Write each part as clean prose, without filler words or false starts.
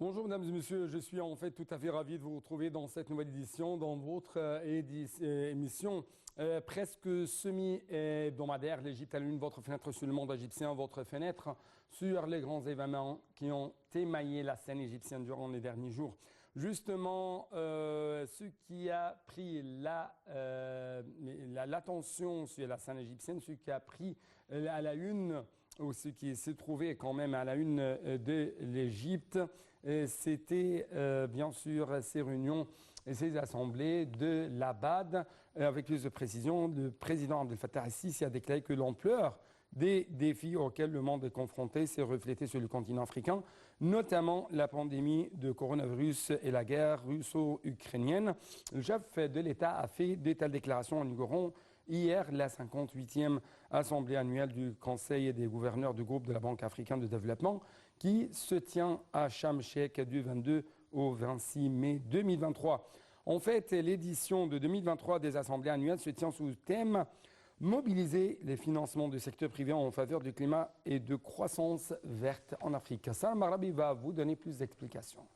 Bonjour mesdames et messieurs, je suis en fait tout à fait ravi de vous retrouver dans cette nouvelle édition, dans votre émission presque semi-hebdomadaire. L'Égypte à la une, votre fenêtre sur le monde égyptien, votre fenêtre sur les grands événements qui ont émaillé la scène égyptienne durant les derniers jours. Justement, ce qui a pris l'attention sur la scène égyptienne, ce qui a pris à la une, ou ce qui s'est trouvé quand même à la une de l'Égypte, c'était bien sûr ces réunions et ces assemblées de l'Abad. Avec plus de précision, le président Abdel Fattah el-Sisi a déclaré que l'ampleur des défis auxquels le monde est confronté s'est reflétée sur le continent africain, notamment la pandémie de coronavirus et la guerre russo-ukrainienne. Le chef de l'État a fait de telles déclarations en inaugurant hier la 58e assemblée annuelle du Conseil des gouverneurs du groupe de la Banque africaine de développement qui se tient à Sharm el-Sheikh du 22 au 26 mai 2023. En fait, l'édition de 2023 des assemblées annuelles se tient sous le thème « Mobiliser les financements du secteur privé en faveur du climat et de croissance verte en Afrique ». Salam Arabi va vous donner plus d'explications.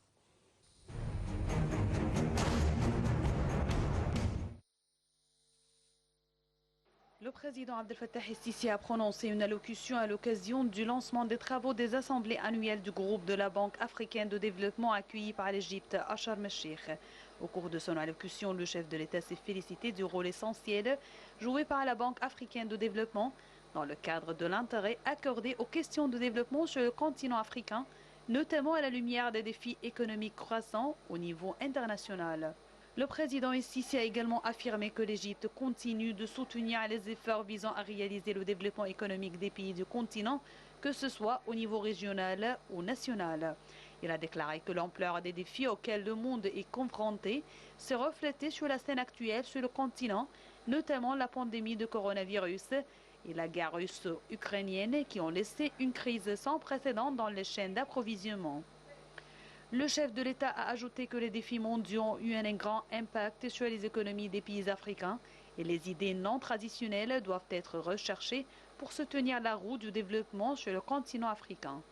Le président Abdel Fattah el-Sisi a prononcé une allocution à l'occasion du lancement des travaux des assemblées annuelles du groupe de la Banque africaine de développement accueilli par l'Égypte à Sharm el-Sheikh. Au cours de son allocution, le chef de l'État s'est félicité du rôle essentiel joué par la Banque africaine de développement dans le cadre de l'intérêt accordé aux questions de développement sur le continent africain, notamment à la lumière des défis économiques croissants au niveau international. Le président el-Sisi a également affirmé que l'Égypte continue de soutenir les efforts visant à réaliser le développement économique des pays du continent, que ce soit au niveau régional ou national. Il a déclaré que l'ampleur des défis auxquels le monde est confronté s'est reflétée sur la scène actuelle sur le continent, notamment la pandémie de coronavirus et la guerre russo-ukrainienne qui ont laissé une crise sans précédent dans les chaînes d'approvisionnement. Le chef de l'État a ajouté que les défis mondiaux ont eu un grand impact sur les économies des pays africains et les idées non traditionnelles doivent être recherchées pour soutenir la roue du développement sur le continent africain.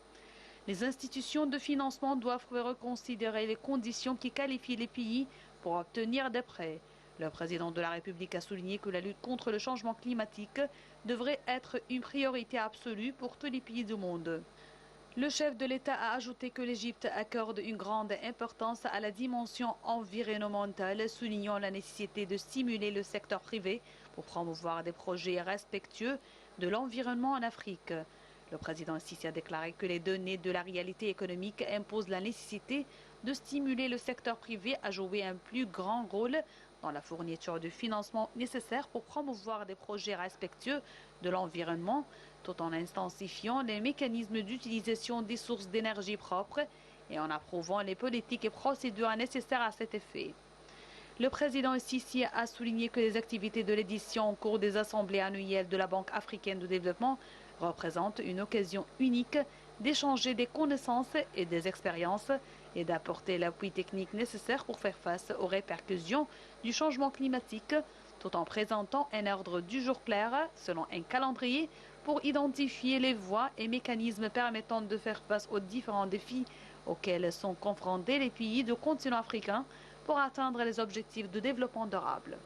Les institutions de financement doivent reconsidérer les conditions qui qualifient les pays pour obtenir des prêts. Le président de la République a souligné que la lutte contre le changement climatique devrait être une priorité absolue pour tous les pays du monde. Le chef de l'État a ajouté que l'Égypte accorde une grande importance à la dimension environnementale, soulignant la nécessité de stimuler le secteur privé pour promouvoir des projets respectueux de l'environnement en Afrique. Le président el-Sisi a déclaré que les données de la réalité économique imposent la nécessité de stimuler le secteur privé à jouer un plus grand rôle dans la fourniture du financement nécessaire pour promouvoir des projets respectueux de l'environnement, tout en intensifiant les mécanismes d'utilisation des sources d'énergie propres et en approuvant les politiques et procédures nécessaires à cet effet. Le président el-Sisi a souligné que les activités de l'édition au cours des assemblées annuelles de la Banque africaine de développement représentent une occasion unique d'échanger des connaissances et des expériences et d'apporter l'appui technique nécessaire pour faire face aux répercussions du changement climatique, tout en présentant un ordre du jour clair selon un calendrier pour identifier les voies et mécanismes permettant de faire face aux différents défis auxquels sont confrontés les pays du continent africain pour atteindre les objectifs de développement durable.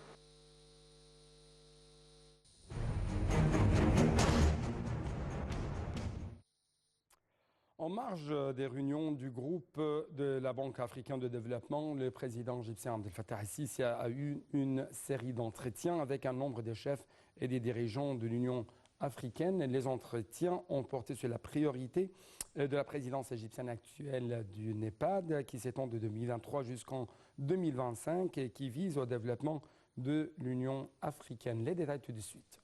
En marge des réunions du groupe de la Banque africaine de développement, le président égyptien Abdel Fattah el-Sisi a eu une série d'entretiens avec un nombre de chefs et des dirigeants de l'Union africaine. Les entretiens ont porté sur la priorité de la présidence égyptienne actuelle du NEPAD qui s'étend de 2023 jusqu'en 2025 et qui vise au développement de l'Union africaine. Les détails tout de suite.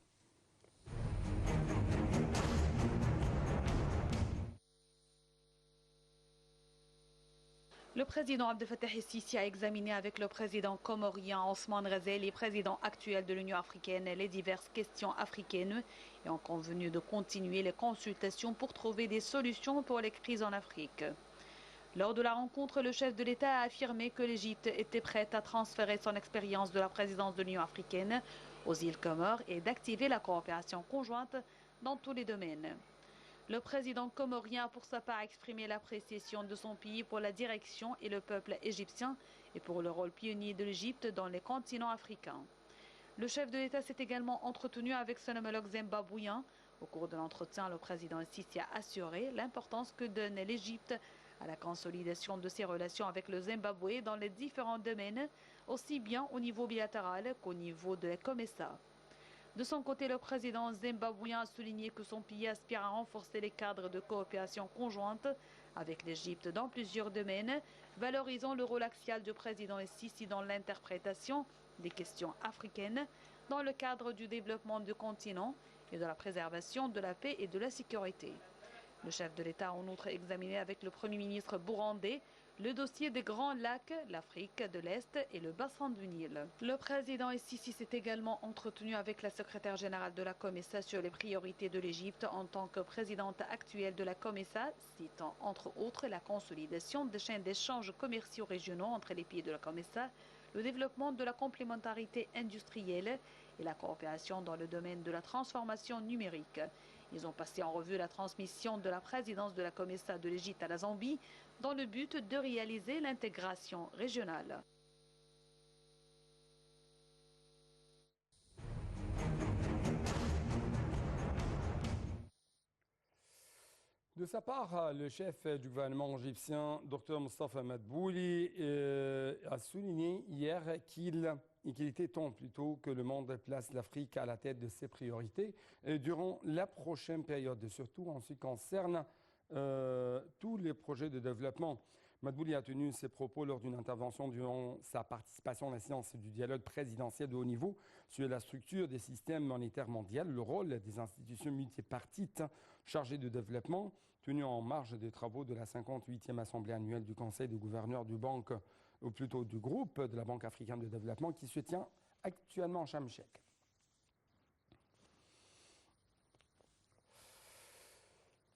Le président Abdel Fattah el-Sisi a examiné avec le président comorien Ousmane Razeli, président actuel de l'Union africaine, les diverses questions africaines et ont convenu de continuer les consultations pour trouver des solutions pour les crises en Afrique. Lors de la rencontre, le chef de l'État a affirmé que l'Égypte était prête à transférer son expérience de la présidence de l'Union africaine aux îles Comores et d'activer la coopération conjointe dans tous les domaines. Le président comorien a pour sa part exprimé l'appréciation de son pays pour la direction et le peuple égyptien et pour le rôle pionnier de l'Égypte dans les continents africains. Le chef de l'État s'est également entretenu avec son homologue zimbabwéen. Au cours de l'entretien, le président Sisi a assuré l'importance que donne l'Égypte à la consolidation de ses relations avec le Zimbabwe dans les différents domaines, aussi bien au niveau bilatéral qu'au niveau de la COMESA. De son côté, le président zimbabwéen a souligné que son pays aspire à renforcer les cadres de coopération conjointe avec l'Égypte dans plusieurs domaines, valorisant le rôle axial du président Sisi dans l'interprétation des questions africaines dans le cadre du développement du continent et de la préservation de la paix et de la sécurité. Le chef de l'État a en outre examiné avec le Premier ministre burundais le dossier des Grands Lacs, l'Afrique de l'Est et le bassin du Nil. Le président Sisi s'est également entretenu avec la secrétaire générale de la COMESA sur les priorités de l'Égypte en tant que présidente actuelle de la COMESA, citant entre autres la consolidation des chaînes d'échanges commerciaux régionaux entre les pays de la COMESA, le développement de la complémentarité industrielle et la coopération dans le domaine de la transformation numérique. Ils ont passé en revue la transmission de la présidence de la COMESA de l'Égypte à la Zambie dans le but de réaliser l'intégration régionale. De sa part, le chef du gouvernement égyptien, Dr Mostafa Madbouli, a souligné hier qu'il était temps plutôt que le monde place l'Afrique à la tête de ses priorités durant la prochaine période, surtout en ce qui concerne tous les projets de développement. Madbouli a tenu ses propos lors d'une intervention durant sa participation à la séance du dialogue présidentiel de haut niveau sur la structure des systèmes monétaires mondiaux, le rôle des institutions multipartites chargées de développement, tenu en marge des travaux de la 58e Assemblée annuelle du Conseil des gouverneurs du banque, ou plutôt du groupe de la Banque africaine de développement qui se tient actuellement en Sharm el-Sheikh.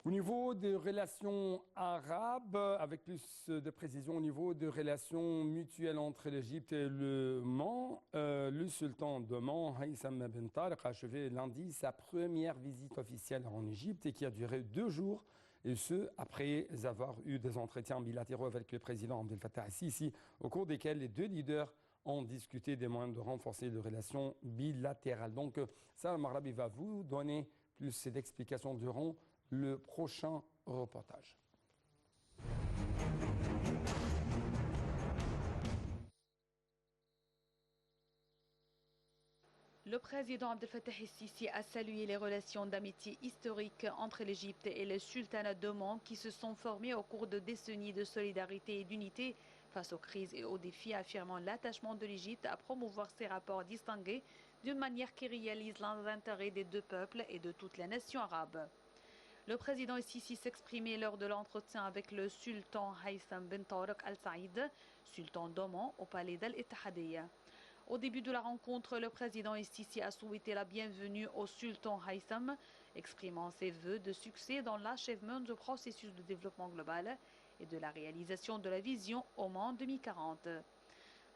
Au niveau des relations arabes, avec plus de précision au niveau des relations mutuelles entre l'Égypte et le Mans, le sultan d'Oman, Haitham Ben Tariq, a achevé lundi sa première visite officielle en Égypte et qui a duré 2 jours, et ce, après avoir eu des entretiens bilatéraux avec le président Abdel Fattah al-Sisi, au cours desquels les 2 leaders ont discuté des moyens de renforcer les relations bilatérales. Donc, Salam Arabi va vous donner plus d'explications durant le prochain reportage. Le président Abdel Fattah el-Sisi a salué les relations d'amitié historiques entre l'Égypte et le sultanat d'Oman qui se sont formées au cours de décennies de solidarité et d'unité face aux crises et aux défis, affirmant l'attachement de l'Égypte à promouvoir ses rapports distingués d'une manière qui réalise l'intérêt des 2 peuples et de toute la nation arabe. Le président Sisi s'exprimait lors de l'entretien avec le sultan Haitham Ben Tariq Al Saïd, sultan d'Oman, au palais d'Al-Ittihadiyya. Au début de la rencontre, le président Sisi a souhaité la bienvenue au sultan Haitham, exprimant ses vœux de succès dans l'achèvement du processus de développement global et de la réalisation de la vision Oman 2040.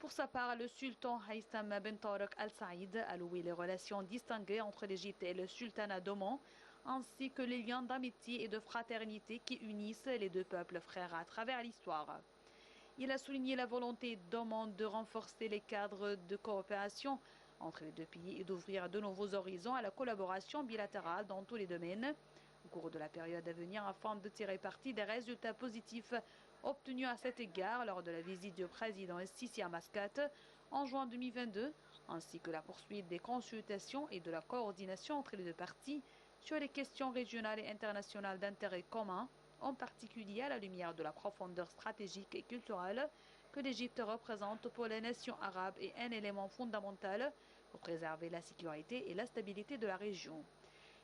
Pour sa part, le sultan Haitham Ben Tariq Al Saïd a loué les relations distinguées entre l'Égypte et le sultanat d'Oman, ainsi que les liens d'amitié et de fraternité qui unissent les 2 peuples frères à travers l'histoire. Il a souligné la volonté d'Oman de renforcer les cadres de coopération entre les 2 pays et d'ouvrir de nouveaux horizons à la collaboration bilatérale dans tous les domaines au cours de la période à venir afin de tirer parti des résultats positifs obtenus à cet égard lors de la visite du président Sisi à Mascate en juin 2022, ainsi que la poursuite des consultations et de la coordination entre les 2 parties sur les questions régionales et internationales d'intérêt commun, en particulier à la lumière de la profondeur stratégique et culturelle que l'Égypte représente pour les nations arabes et un élément fondamental pour préserver la sécurité et la stabilité de la région.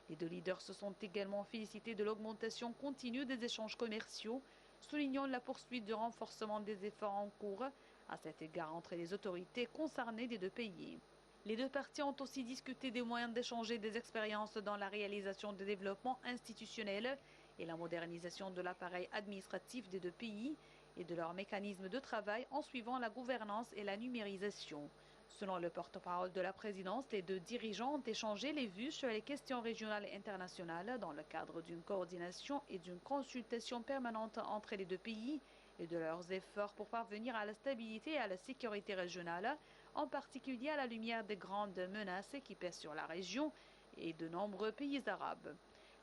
Les 2 leaders se sont également félicités de l'augmentation continue des échanges commerciaux, soulignant la poursuite du renforcement des efforts en cours à cet égard entre les autorités concernées des 2 pays. Les 2 parties ont aussi discuté des moyens d'échanger des expériences dans la réalisation de développement institutionnel et la modernisation de l'appareil administratif des 2 pays et de leurs mécanismes de travail en suivant la gouvernance et la numérisation. Selon le porte-parole de la présidence, les deux dirigeants ont échangé les vues sur les questions régionales et internationales dans le cadre d'une coordination et d'une consultation permanente entre les deux pays et de leurs efforts pour parvenir à la stabilité et à la sécurité régionale, en particulier à la lumière des grandes menaces qui pèsent sur la région et de nombreux pays arabes.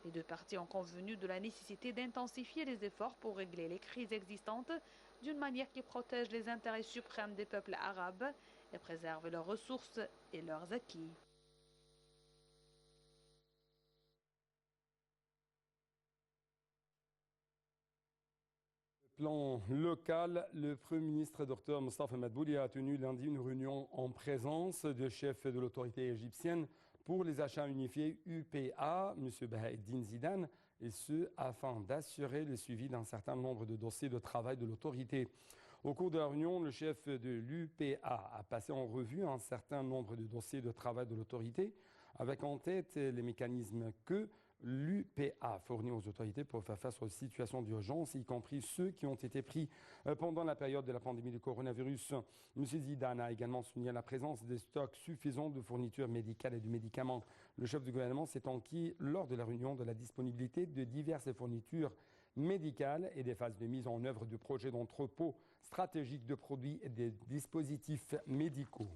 Les deux parties ont convenu de la nécessité d'intensifier les efforts pour régler les crises existantes d'une manière qui protège les intérêts suprêmes des peuples arabes et préserve leurs ressources et leurs acquis. Plan local, le Premier ministre Dr Mostafa Madbouli a tenu lundi une réunion en présence de chefs de l'autorité égyptienne pour les achats unifiés UPA, M. Bahaeddin Zidane, et ce afin d'assurer le suivi d'un certain nombre de dossiers de travail de l'autorité. Au cours de la réunion, le chef de l'UPA a passé en revue un certain nombre de dossiers de travail de l'autorité, avec en tête les mécanismes que l'UPA fournit aux autorités pour faire face aux situations d'urgence, y compris ceux qui ont été pris pendant la période de la pandémie du coronavirus. M. Zidane a également souligné la présence des stocks suffisants de fournitures médicales et de médicaments. Le chef du gouvernement s'est enquis lors de la réunion de la disponibilité de diverses fournitures médicales et des phases de mise en œuvre de projets d'entrepôt stratégiques de produits et des dispositifs médicaux.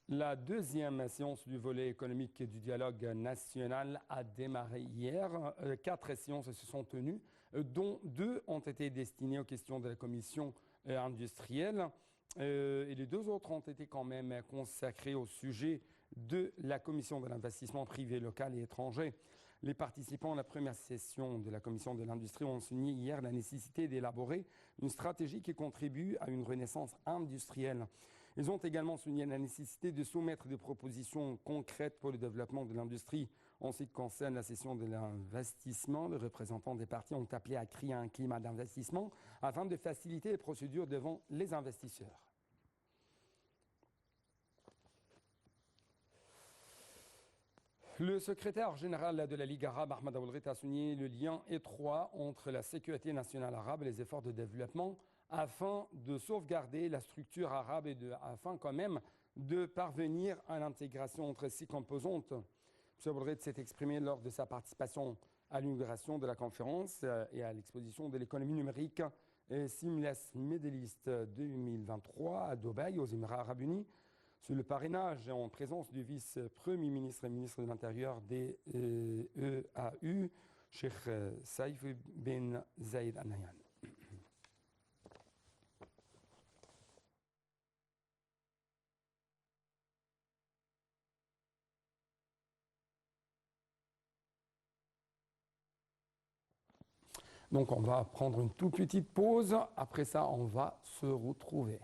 La deuxième séance du volet économique du dialogue national a démarré hier. 4 séances se sont tenues, dont 2 ont été destinées aux questions de la commission industrielle. Et les 2 autres ont été quand même consacrées au sujet de la commission de l'investissement privé local et étranger. Les participants à la première session de la commission de l'industrie ont souligné hier la nécessité d'élaborer une stratégie qui contribue à une renaissance industrielle. Ils ont également souligné la nécessité de soumettre des propositions concrètes pour le développement de l'industrie. En ce qui concerne la session de l'investissement, les représentants des partis ont appelé à créer un climat d'investissement afin de faciliter les procédures devant les investisseurs. Le secrétaire général de la Ligue arabe, Ahmed Aboulghait, a souligné le lien étroit entre la sécurité nationale arabe et les efforts de développement afin de sauvegarder la structure arabe et afin quand même de parvenir à l'intégration entre ces composantes. M. Aboulghait s'est exprimé lors de sa participation à l'inauguration de la conférence et à l'exposition de l'économie numérique Seamless Middle East 2023 à Dubaï, aux Émirats arabes unis, sur le parrainage en présence du vice-premier ministre et ministre de l'Intérieur des EAU, Cheikh Saïf bin Zayed Al Nahyan. Donc on va prendre une toute petite pause. Après ça, on va se retrouver.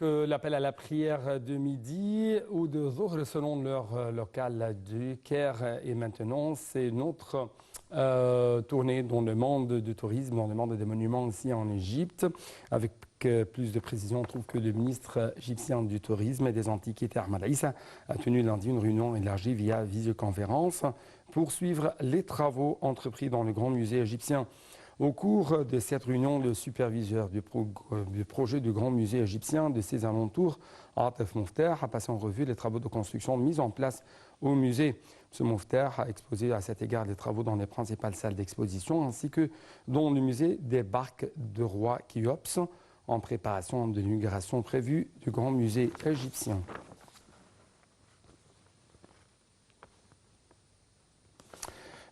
L'appel à la prière de midi ou de Zohr selon l'heure locale du Caire. Et maintenant, c'est notre tournée dans le monde du tourisme, dans le monde des monuments ici en Égypte. Avec plus de précision, on trouve que le ministre égyptien du tourisme et des antiquités, Ahmed Issa, a tenu lundi une réunion élargie via visioconférence pour suivre les travaux entrepris dans le grand musée égyptien. Au cours de cette réunion, le superviseur du projet du Grand Musée égyptien de ses alentours, Atef Moufter, a passé en revue les travaux de construction mis en place au musée. Ce Moufter a exposé à cet égard les travaux dans les principales salles d'exposition ainsi que dans le musée des barques de roi Khéops en préparation de l'inauguration prévue du Grand Musée égyptien.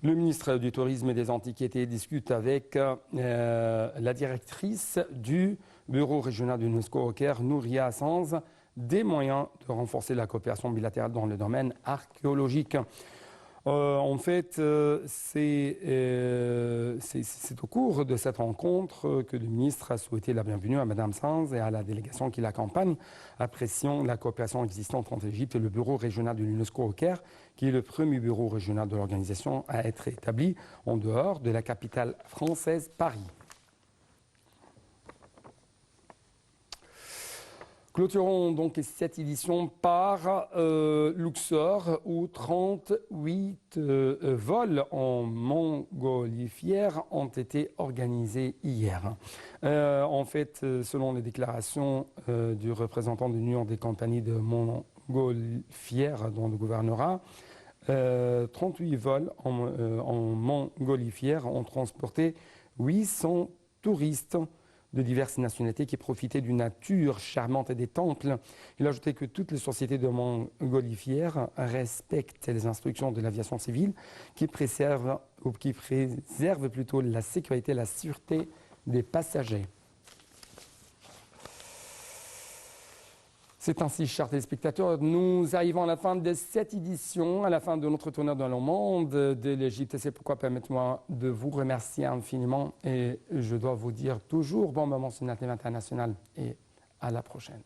Le ministre du Tourisme et des Antiquités discute avec la directrice du bureau régional de l'UNESCO au Caire, Nouria Assanz, des moyens de renforcer la coopération bilatérale dans le domaine archéologique. En fait, c'est au cours de cette rencontre que le ministre a souhaité la bienvenue à Mme Sanz et à la délégation qui l'accompagne, appréciant la coopération existante entre l'Égypte et le bureau régional de l'UNESCO au Caire, qui est le premier bureau régional de l'organisation à être établi en dehors de la capitale française, Paris. Clôturons donc cette édition par Luxor, où 38 vols en montgolfière ont été organisés hier. En fait, selon les déclarations du représentant de l'Union des compagnies de montgolfière dans le gouvernorat, 38 vols en montgolfière ont transporté 800 touristes de diverses nationalités qui profitaient d'une nature charmante et des temples. Il a ajouté que toutes les sociétés de montgolfière respectent les instructions de l'aviation civile qui préservent plutôt la sécurité et la sûreté des passagers. C'est ainsi, chers téléspectateurs, nous arrivons à la fin de cette édition, à la fin de notre tournoi dans le monde de l'Égypte. C'est pourquoi permettez-moi de vous remercier infiniment et je dois vous dire toujours bon moment sur la TV internationale et à la prochaine.